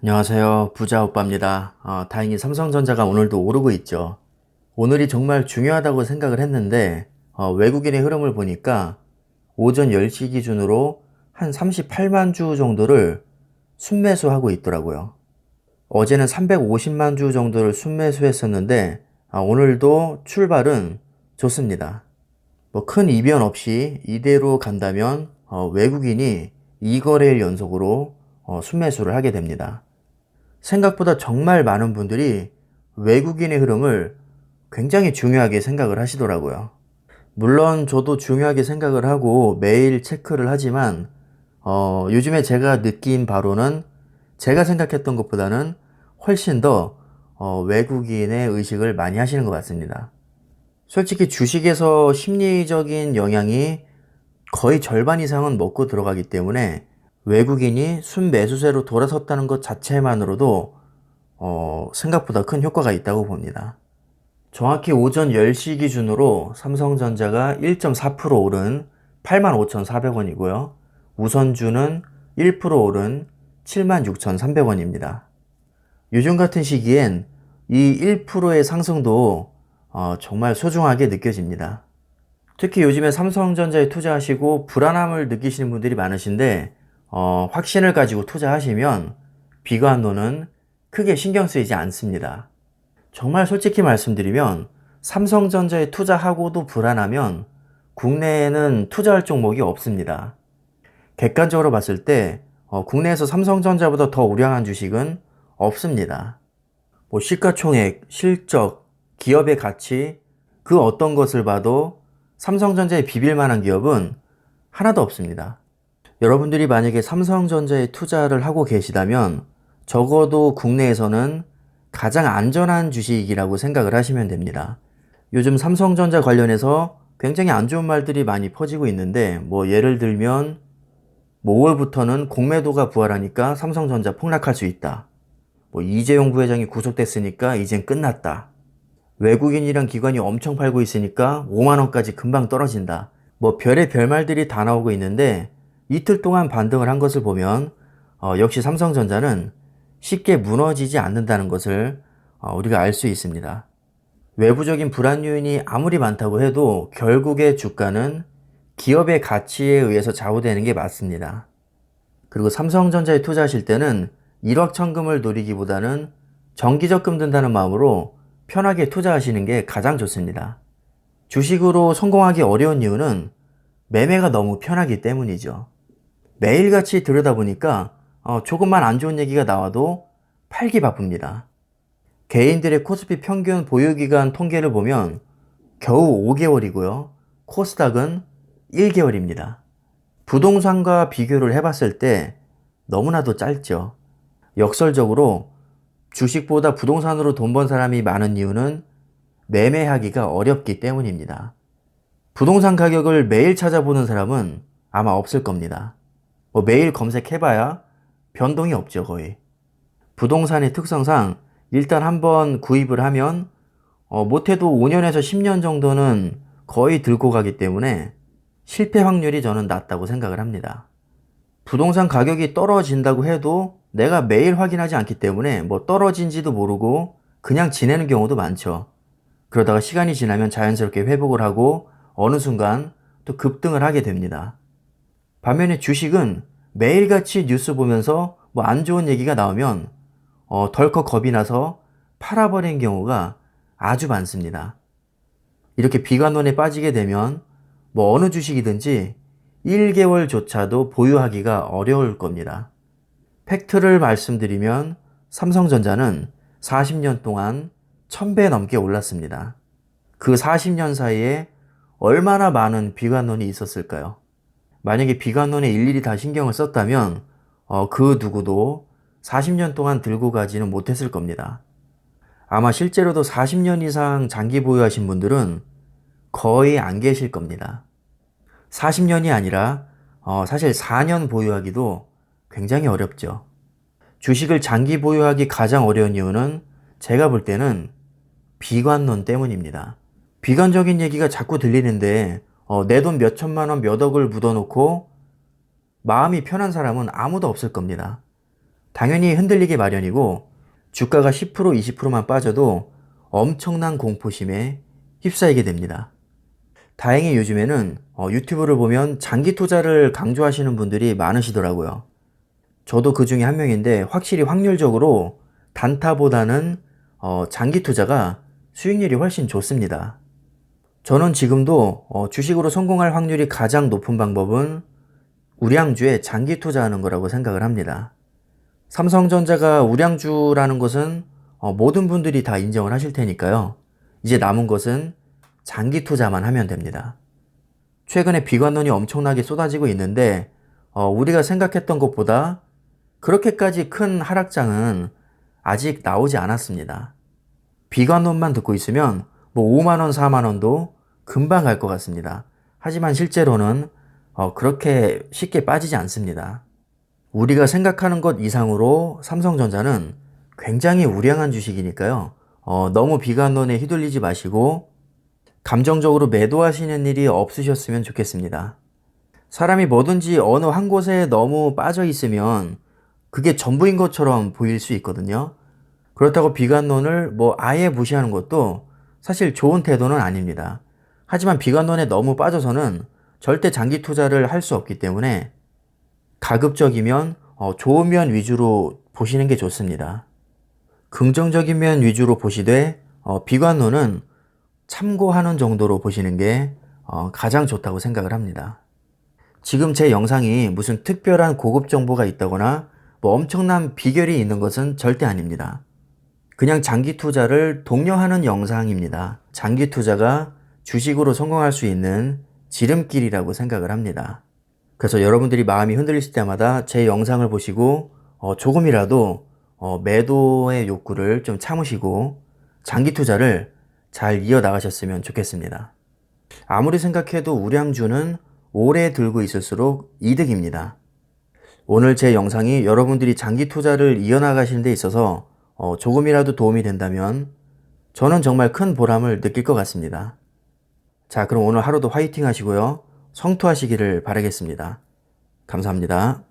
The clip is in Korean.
안녕하세요. 부자 오빠입니다. 다행히 삼성전자가 오늘도 오르고 있죠. 오늘이 정말 중요하다고 생각을 했는데 외국인의 흐름을 보니까 오전 10시 기준으로 한 38만 주 정도를 순매수하고 있더라고요. 어제는 350만 주 정도를 순매수했었는데 오늘도 출발은 좋습니다. 뭐 큰 이변 없이 이대로 간다면 외국인이 2거래일 연속으로 순매수를 하게 됩니다. 생각보다 정말 많은 분들이 외국인의 흐름을 굉장히 중요하게 생각을 하시더라고요. 물론 저도 중요하게 생각을 하고 매일 체크를 하지만 요즘에 제가 느낀 바로는 제가 생각했던 것보다는 훨씬 더 외국인의 의식을 많이 하시는 것 같습니다. 솔직히 주식에서 심리적인 영향이 거의 절반 이상은 먹고 들어가기 때문에 외국인이 순매수세로 돌아섰다는 것 자체만으로도 생각보다 큰 효과가 있다고 봅니다. 정확히 오전 10시 기준으로 삼성전자가 1.4% 오른 85,400원이고요. 우선주는 1% 오른 76,300원입니다. 요즘 같은 시기엔 이 1%의 상승도 정말 소중하게 느껴집니다. 특히 요즘에 삼성전자에 투자하시고 불안함을 느끼시는 분들이 많으신데 확신을 가지고 투자하시면 비관론은 크게 신경 쓰이지 않습니다. 정말 솔직히 말씀드리면 삼성전자에 투자하고도 불안하면 국내에는 투자할 종목이 없습니다. 객관적으로 봤을 때 국내에서 삼성전자보다 더 우량한 주식은 없습니다. 뭐 시가총액, 실적, 기업의 가치 그 어떤 것을 봐도 삼성전자에 비빌 만한 기업은 하나도 없습니다. 여러분들이 만약에 삼성전자에 투자를 하고 계시다면 적어도 국내에서는 가장 안전한 주식이라고 생각을 하시면 됩니다. 요즘 삼성전자 관련해서 굉장히 안 좋은 말들이 많이 퍼지고 있는데 뭐 예를 들면 5월부터는 공매도가 부활하니까 삼성전자 폭락할 수 있다. 뭐 이재용 부회장이 구속됐으니까 이젠 끝났다. 외국인이랑 기관이 엄청 팔고 있으니까 5만원까지 금방 떨어진다. 뭐 별의 별말들이 다 나오고 있는데 이틀 동안 반등을 한 것을 보면 역시 삼성전자는 쉽게 무너지지 않는다는 것을 우리가 알 수 있습니다. 외부적인 불안 요인이 아무리 많다고 해도 결국에 주가는 기업의 가치에 의해서 좌우되는 게 맞습니다. 그리고 삼성전자에 투자하실 때는 일확천금을 노리기보다는 정기적금 든다는 마음으로 편하게 투자하시는 게 가장 좋습니다. 주식으로 성공하기 어려운 이유는 매매가 너무 편하기 때문이죠. 매일같이 들여다보니까 조금만 안 좋은 얘기가 나와도 팔기 바쁩니다. 개인들의 코스피 평균 보유기간 통계를 보면 겨우 5개월이고요. 코스닥은 1개월입니다. 부동산과 비교를 해봤을 때 너무나도 짧죠. 역설적으로 주식보다 부동산으로 돈 번 사람이 많은 이유는 매매하기가 어렵기 때문입니다. 부동산 가격을 매일 찾아보는 사람은 아마 없을 겁니다. 뭐 매일 검색해봐야 변동이 없죠, 거의. 부동산의 특성상 일단 한번 구입을 하면 못해도 5년에서 10년 정도는 거의 들고 가기 때문에 실패 확률이 저는 낮다고 생각을 합니다. 부동산 가격이 떨어진다고 해도 내가 매일 확인하지 않기 때문에 뭐 떨어진지도 모르고 그냥 지내는 경우도 많죠. 그러다가 시간이 지나면 자연스럽게 회복을 하고 어느 순간 또 급등을 하게 됩니다. 반면에 주식은 매일같이 뉴스 보면서 뭐 안 좋은 얘기가 나오면 덜컥 겁이 나서 팔아버린 경우가 아주 많습니다. 이렇게 비관론에 빠지게 되면 뭐 어느 주식이든지 1개월조차도 보유하기가 어려울 겁니다. 팩트를 말씀드리면 삼성전자는 40년 동안 1000배 넘게 올랐습니다. 그 40년 사이에 얼마나 많은 비관론이 있었을까요? 만약에 비관론에 일일이 다 신경을 썼다면 그 누구도 40년 동안 들고 가지는 못했을 겁니다. 아마 실제로도 40년 이상 장기 보유하신 분들은 거의 안 계실 겁니다. 40년이 아니라 사실 4년 보유하기도 굉장히 어렵죠. 주식을 장기 보유하기 가장 어려운 이유는 제가 볼 때는 비관론 때문입니다. 비관적인 얘기가 자꾸 들리는데 내 돈 몇 천만 원 몇 억을 묻어놓고 마음이 편한 사람은 아무도 없을 겁니다. 당연히 흔들리기 마련이고 주가가 10% 20%만 빠져도 엄청난 공포심에 휩싸이게 됩니다. 다행히 요즘에는 유튜브를 보면 장기 투자를 강조하시는 분들이 많으시더라고요. 저도 그 중에 한 명인데 확실히 확률적으로 단타보다는 장기 투자가 수익률이 훨씬 좋습니다. 저는 지금도 주식으로 성공할 확률이 가장 높은 방법은 우량주에 장기 투자하는 거라고 생각을 합니다. 삼성전자가 우량주라는 것은 모든 분들이 다 인정을 하실 테니까요. 이제 남은 것은 장기 투자만 하면 됩니다. 최근에 비관론이 엄청나게 쏟아지고 있는데 우리가 생각했던 것보다 그렇게까지 큰 하락장은 아직 나오지 않았습니다. 비관론만 듣고 있으면 뭐 5만원, 4만원도 금방 갈 것 같습니다. 하지만 실제로는 그렇게 쉽게 빠지지 않습니다. 우리가 생각하는 것 이상으로 삼성전자는 굉장히 우량한 주식이니까요. 너무 비관론에 휘둘리지 마시고 감정적으로 매도하시는 일이 없으셨으면 좋겠습니다. 사람이 뭐든지 어느 한 곳에 너무 빠져 있으면 그게 전부인 것처럼 보일 수 있거든요. 그렇다고 비관론을 뭐 아예 무시하는 것도 사실 좋은 태도는 아닙니다. 하지만 비관론에 너무 빠져서는 절대 장기 투자를 할 수 없기 때문에 가급적이면 좋은 면 위주로 보시는 게 좋습니다. 긍정적인 면 위주로 보시되 비관론은 참고하는 정도로 보시는 게 가장 좋다고 생각을 합니다. 지금 제 영상이 무슨 특별한 고급 정보가 있다거나 뭐 엄청난 비결이 있는 것은 절대 아닙니다. 그냥 장기 투자를 독려하는 영상입니다. 장기 투자가 주식으로 성공할 수 있는 지름길이라고 생각을 합니다. 그래서 여러분들이 마음이 흔들리실 때마다 제 영상을 보시고 조금이라도 매도의 욕구를 좀 참으시고 장기 투자를 잘 이어나가셨으면 좋겠습니다. 아무리 생각해도 우량주는 오래 들고 있을수록 이득입니다. 오늘 제 영상이 여러분들이 장기 투자를 이어나가시는 데 있어서 조금이라도 도움이 된다면 저는 정말 큰 보람을 느낄 것 같습니다. 자, 그럼 오늘 하루도 화이팅 하시고요. 성투하시기를 바라겠습니다. 감사합니다.